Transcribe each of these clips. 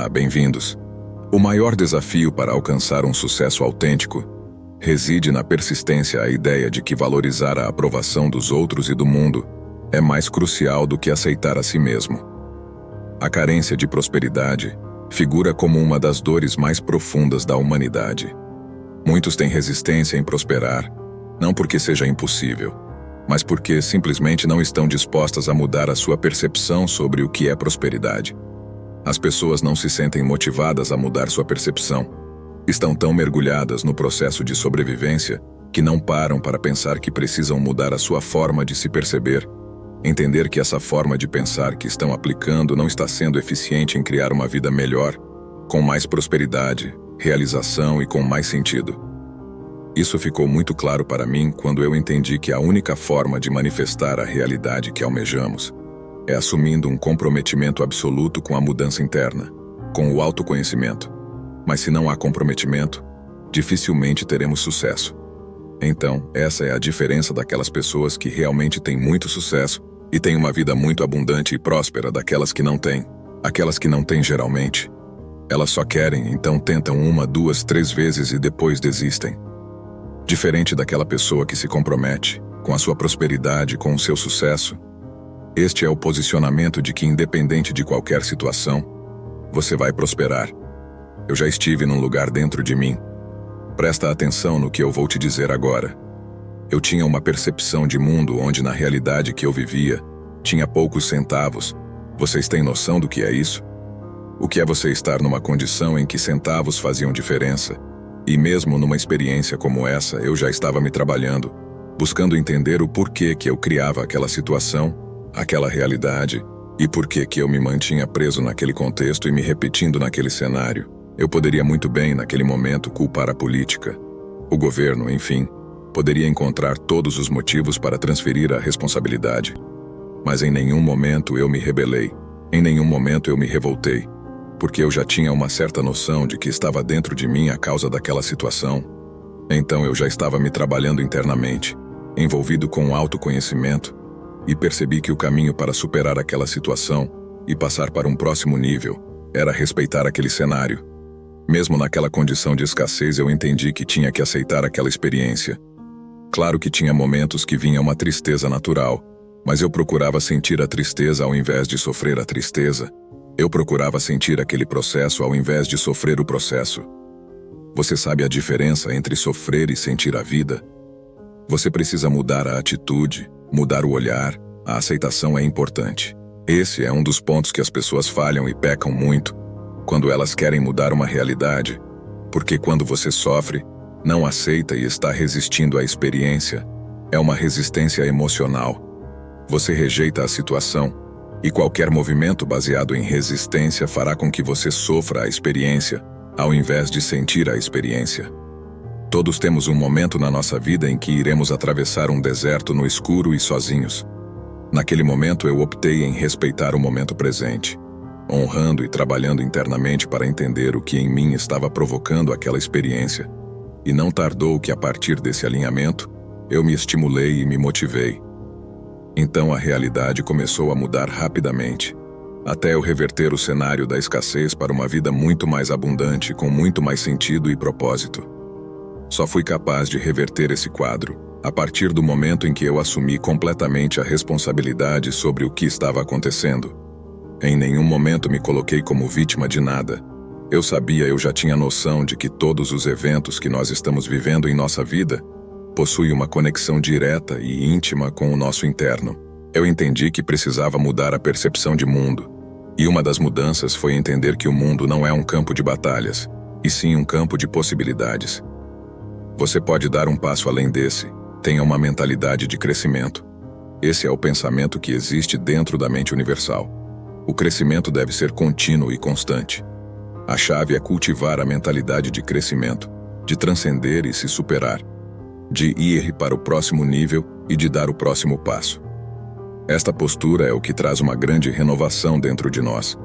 Olá, bem-vindos. O maior desafio para alcançar um sucesso autêntico reside na persistência à ideia de que valorizar a aprovação dos outros e do mundo é mais crucial do que aceitar a si mesmo. A carência de prosperidade figura como uma das dores mais profundas da humanidade. Muitos têm resistência em prosperar, não porque seja impossível, mas porque simplesmente não estão dispostas a mudar a sua percepção sobre o que é prosperidade. As pessoas não se sentem motivadas a mudar sua percepção. Estão tão mergulhadas no processo de sobrevivência que não param para pensar que precisam mudar a sua forma de se perceber, entender que essa forma de pensar que estão aplicando não está sendo eficiente em criar uma vida melhor, com mais prosperidade, realização e com mais sentido. Isso ficou muito claro para mim quando eu entendi que a única forma de manifestar a realidade que almejamos é assumindo um comprometimento absoluto com a mudança interna, com o autoconhecimento. Mas se não há comprometimento, dificilmente teremos sucesso. Então, essa é a diferença daquelas pessoas que realmente têm muito sucesso e têm uma vida muito abundante e próspera daquelas que não têm. Aquelas que não têm geralmente. Elas só querem, então tentam 1, 2, 3 vezes e depois desistem. Diferente daquela pessoa que se compromete com a sua prosperidade, com o seu sucesso, este é o posicionamento de que, independente de qualquer situação, você vai prosperar. Eu já estive num lugar dentro de mim. Presta atenção no que eu vou te dizer agora. Eu tinha uma percepção de mundo onde, na realidade que eu vivia, tinha poucos centavos. Vocês têm noção do que é isso? O que é você estar numa condição em que centavos faziam diferença? E mesmo numa experiência como essa, eu já estava me trabalhando, buscando entender o porquê que eu criava aquela situação, aquela realidade, e porquê que eu me mantinha preso naquele contexto e me repetindo naquele cenário. Eu poderia muito bem, naquele momento, culpar a política, o governo, enfim. Poderia encontrar todos os motivos para transferir a responsabilidade. Mas em nenhum momento eu me rebelei, em nenhum momento eu me revoltei, porque eu já tinha uma certa noção de que estava dentro de mim a causa daquela situação. Então eu já estava me trabalhando internamente, envolvido com o autoconhecimento, e percebi que o caminho para superar aquela situação e passar para um próximo nível era respeitar aquele cenário. Mesmo naquela condição de escassez, eu entendi que tinha que aceitar aquela experiência. Claro que tinha momentos que vinha uma tristeza natural, mas eu procurava sentir a tristeza ao invés de sofrer a tristeza. Eu procurava sentir aquele processo ao invés de sofrer o processo. Você sabe a diferença entre sofrer e sentir a vida? Você precisa mudar a atitude, mudar o olhar. A aceitação é importante. Esse é um dos pontos que as pessoas falham e pecam muito quando elas querem mudar uma realidade, porque quando você sofre, não aceita e está resistindo à experiência, é uma resistência emocional. Você rejeita a situação, e qualquer movimento baseado em resistência fará com que você sofra a experiência, ao invés de sentir a experiência. Todos temos um momento na nossa vida em que iremos atravessar um deserto no escuro e sozinhos. Naquele momento eu optei em respeitar o momento presente, honrando e trabalhando internamente para entender o que em mim estava provocando aquela experiência. E não tardou que, a partir desse alinhamento, eu me estimulei e me motivei. Então a realidade começou a mudar rapidamente, até eu reverter o cenário da escassez para uma vida muito mais abundante, com muito mais sentido e propósito. Só fui capaz de reverter esse quadro a partir do momento em que eu assumi completamente a responsabilidade sobre o que estava acontecendo. Em nenhum momento me coloquei como vítima de nada. Eu já tinha noção de que todos os eventos que nós estamos vivendo em nossa vida possuem uma conexão direta e íntima com o nosso interno. Eu entendi que precisava mudar a percepção de mundo. E uma das mudanças foi entender que o mundo não é um campo de batalhas, e sim um campo de possibilidades. Você pode dar um passo além desse. Tenha uma mentalidade de crescimento. Esse é o pensamento que existe dentro da mente universal. O crescimento deve ser contínuo e constante. A chave é cultivar a mentalidade de crescimento, de transcender e se superar, de ir para o próximo nível e de dar o próximo passo. Esta postura é o que traz uma grande renovação dentro de nós.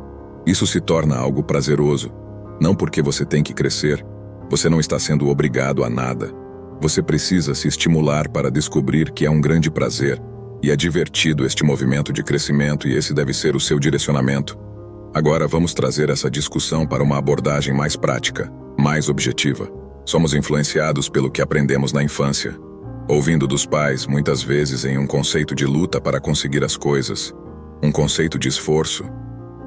Isso se torna algo prazeroso. Não porque você tem que crescer, você não está sendo obrigado a nada. Você precisa se estimular para descobrir que é um grande prazer, e é divertido este movimento de crescimento, e esse deve ser o seu direcionamento. Agora vamos trazer essa discussão para uma abordagem mais prática, mais objetiva. Somos influenciados pelo que aprendemos na infância, ouvindo dos pais, muitas vezes em um conceito de luta para conseguir as coisas, um conceito de esforço.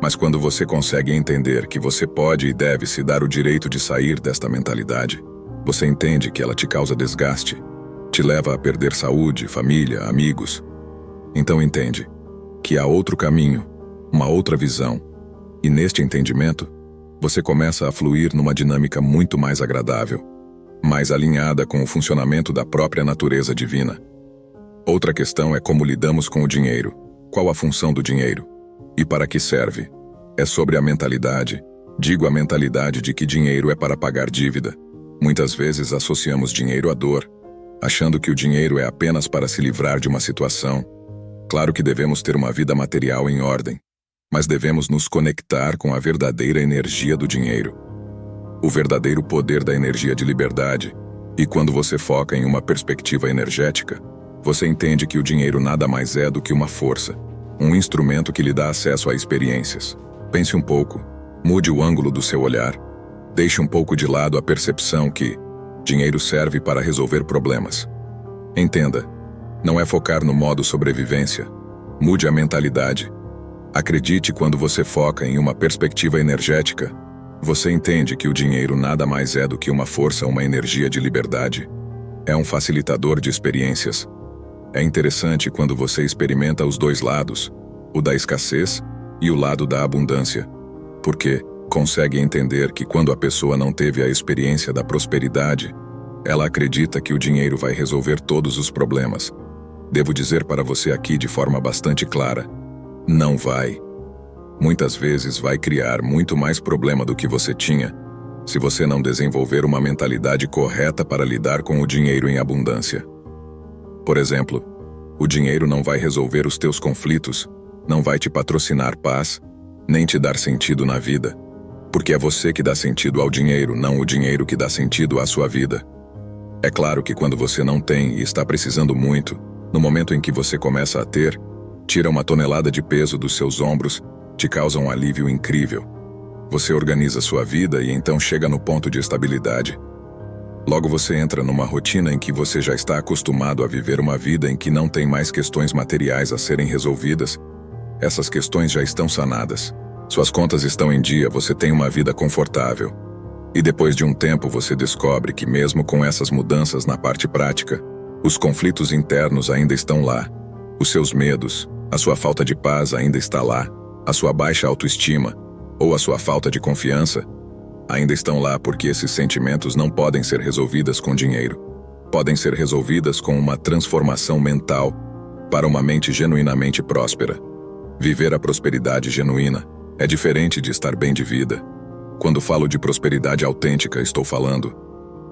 Mas quando você consegue entender que você pode e deve se dar o direito de sair desta mentalidade, você entende que ela te causa desgaste, te leva a perder saúde, família, amigos. Então entende que há outro caminho, uma outra visão, e neste entendimento, você começa a fluir numa dinâmica muito mais agradável, mais alinhada com o funcionamento da própria natureza divina. Outra questão é como lidamos com o dinheiro. Qual a função do dinheiro? E para que serve? É sobre a mentalidade. Digo a mentalidade de que dinheiro é para pagar dívida. Muitas vezes associamos dinheiro à dor, achando que o dinheiro é apenas para se livrar de uma situação. Claro que devemos ter uma vida material em ordem, mas devemos nos conectar com a verdadeira energia do dinheiro, o verdadeiro poder da energia de liberdade. E quando você foca em uma perspectiva energética, você entende que o dinheiro nada mais é do que uma força, um instrumento que lhe dá acesso a experiências. Pense um pouco, mude o ângulo do seu olhar, deixe um pouco de lado a percepção que dinheiro serve para resolver problemas. Entenda, não é focar no modo sobrevivência. Mude a mentalidade. Acredite, quando você foca em uma perspectiva energética, você entende que o dinheiro nada mais é do que uma força, uma energia de liberdade. É um facilitador de experiências. É interessante quando você experimenta os dois lados, o da escassez e o lado da abundância, porque consegue entender que quando a pessoa não teve a experiência da prosperidade, ela acredita que o dinheiro vai resolver todos os problemas. Devo dizer para você aqui de forma bastante clara: não vai. Muitas vezes vai criar muito mais problema do que você tinha, se você não desenvolver uma mentalidade correta para lidar com o dinheiro em abundância. Por exemplo, o dinheiro não vai resolver os teus conflitos, não vai te patrocinar paz, nem te dar sentido na vida, porque é você que dá sentido ao dinheiro, não o dinheiro que dá sentido à sua vida. É claro que quando você não tem e está precisando muito, no momento em que você começa a ter, tira uma tonelada de peso dos seus ombros, te causa um alívio incrível. Você organiza sua vida e então chega no ponto de estabilidade. Logo você entra numa rotina em que você já está acostumado a viver uma vida em que não tem mais questões materiais a serem resolvidas. Essas questões já estão sanadas. Suas contas estão em dia, você tem uma vida confortável. E depois de um tempo você descobre que mesmo com essas mudanças na parte prática, os conflitos internos ainda estão lá. Os seus medos, a sua falta de paz ainda está lá. A sua baixa autoestima, ou a sua falta de confiança, ainda estão lá, porque esses sentimentos não podem ser resolvidas com dinheiro. Podem ser resolvidas com uma transformação mental para uma mente genuinamente próspera. Viver a prosperidade genuína é diferente de estar bem de vida. Quando falo de prosperidade autêntica, estou falando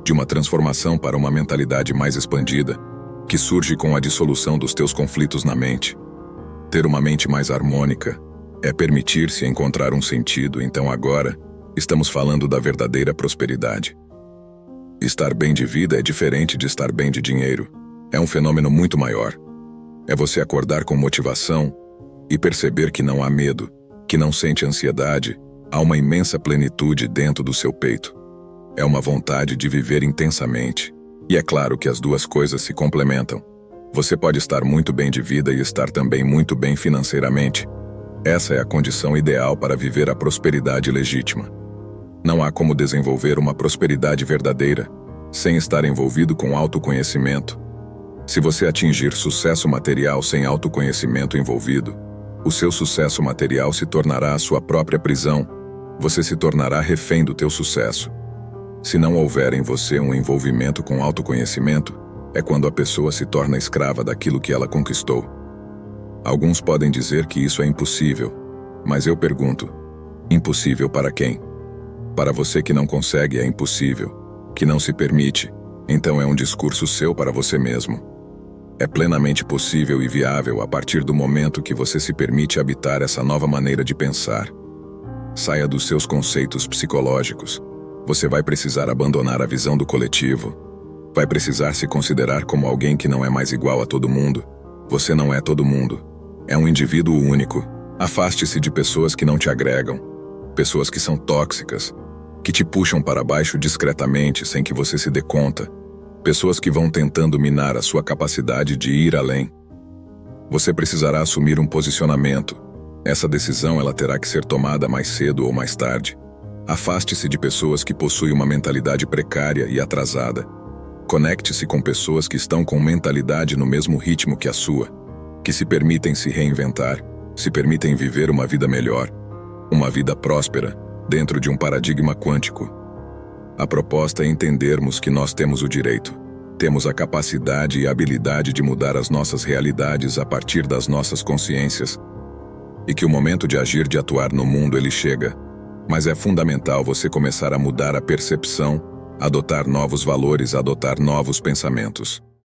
de uma transformação para uma mentalidade mais expandida, que surge com a dissolução dos teus conflitos na mente. Ter uma mente mais harmônica é permitir-se encontrar um sentido. Então agora, estamos falando da verdadeira prosperidade. Estar bem de vida é diferente de estar bem de dinheiro. É um fenômeno muito maior. É você acordar com motivação e perceber que não há medo, que não sente ansiedade, há uma imensa plenitude dentro do seu peito. É uma vontade de viver intensamente. E é claro que as duas coisas se complementam. Você pode estar muito bem de vida e estar também muito bem financeiramente. Essa é a condição ideal para viver a prosperidade legítima. Não há como desenvolver uma prosperidade verdadeira sem estar envolvido com autoconhecimento. Se você atingir sucesso material sem autoconhecimento envolvido, o seu sucesso material se tornará a sua própria prisão. Você se tornará refém do teu sucesso. Se não houver em você um envolvimento com autoconhecimento, é quando a pessoa se torna escrava daquilo que ela conquistou. Alguns podem dizer que isso é impossível, mas eu pergunto: impossível para quem? Para você que não consegue é impossível, que não se permite, então é um discurso seu para você mesmo. É plenamente possível e viável a partir do momento que você se permite habitar essa nova maneira de pensar. Saia dos seus conceitos psicológicos. Você vai precisar abandonar a visão do coletivo. Vai precisar se considerar como alguém que não é mais igual a todo mundo. Você não é todo mundo. É um indivíduo único. Afaste-se de pessoas que não te agregam, pessoas que são tóxicas, que te puxam para baixo discretamente sem que você se dê conta, pessoas que vão tentando minar a sua capacidade de ir além. Você precisará assumir um posicionamento. Essa decisão ela terá que ser tomada mais cedo ou mais tarde. Afaste-se de pessoas que possuem uma mentalidade precária e atrasada. Conecte-se com pessoas que estão com mentalidade no mesmo ritmo que a sua, que se permitem se reinventar, se permitem viver uma vida melhor, uma vida próspera, dentro de um paradigma quântico. A proposta é entendermos que nós temos o direito, temos a capacidade e a habilidade de mudar as nossas realidades a partir das nossas consciências, e que o momento de agir, de atuar no mundo, ele chega, mas é fundamental você começar a mudar a percepção, adotar novos valores, adotar novos pensamentos.